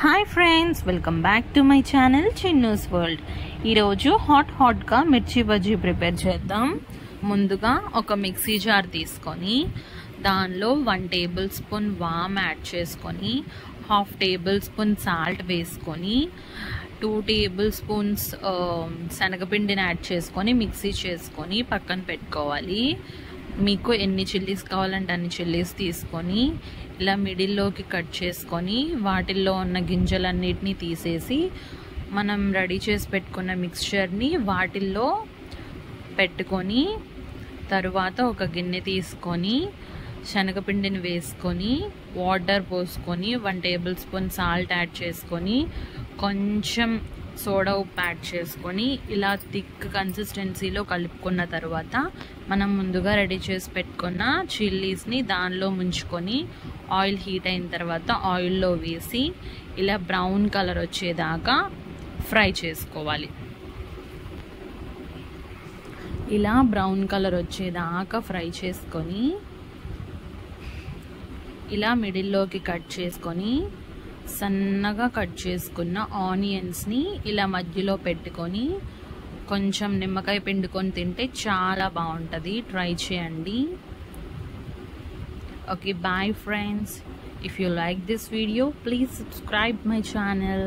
Hi friends, welcome back to my channel Chinnu's world. ఈరోజు హాట్గా మిర్చి బజ్జీ ప్రిపేర్ చేద్దాం. ముందుగా ఒక మిక్సీ జార్ తీసుకొని దానిలో 1 టేబుల్ స్పూన్ వామ్ యాడ్ చేసుకొని 1/2 టేబుల్ స్పూన్ సాల్ట్ వేసుకొని 2 టేబుల్ స్పూన్స్ శనగపిండిని యాడ్ చేసుకొని మిక్సీ చేసుకొని పక్కన పెట్టుకోవాలి. మీకు ఎన్ని చిల్లీస్ కావాలంటే అన్ని చిల్లీస్ తీసుకొని ఇలా మిడిల్లోకి కట్ చేసుకొని వాటిల్లో ఉన్న గింజలన్నిటినీ తీసేసి మనం రెడీ చేసి పెట్టుకున్న మిక్స్చర్ని వాటిల్లో పెట్టుకొని తరువాత ఒక గిన్నె తీసుకొని శనగపిండిని వేసుకొని వాటర్ పోసుకొని 1 టేబుల్ స్పూన్ సాల్ట్ యాడ్ చేసుకొని కొంచెం సోడా ఉప్పు యాడ్ చేసుకొని ఇలా థిక్ కన్సిస్టెన్సీలో కలుపుకున్న తర్వాత మనం ముందుగా రెడీ చేసి పెట్టుకున్న చిల్లీస్ని దానిలో ముంచుకొని ఆయిల్ హీట్ అయిన తర్వాత ఆయిల్లో వేసి ఇలా బ్రౌన్ కలర్ వచ్చేదాకా ఫ్రై చేసుకోవాలి. ఇలా బ్రౌన్ కలర్ వచ్చేదాకా ఫ్రై చేసుకొని ఇలా మిడిల్లోకి కట్ చేసుకొని సన్నగా కట్ చేసుకున్న ఆనియన్స్ని ఇలా మధ్యలో పెట్టుకొని కొంచెం నిమ్మకాయ పిండుకొని తింటే చాలా బాగుంటుంది. ట్రై చేయండి. Okay, bye friends. If you like this video, please subscribe my channel.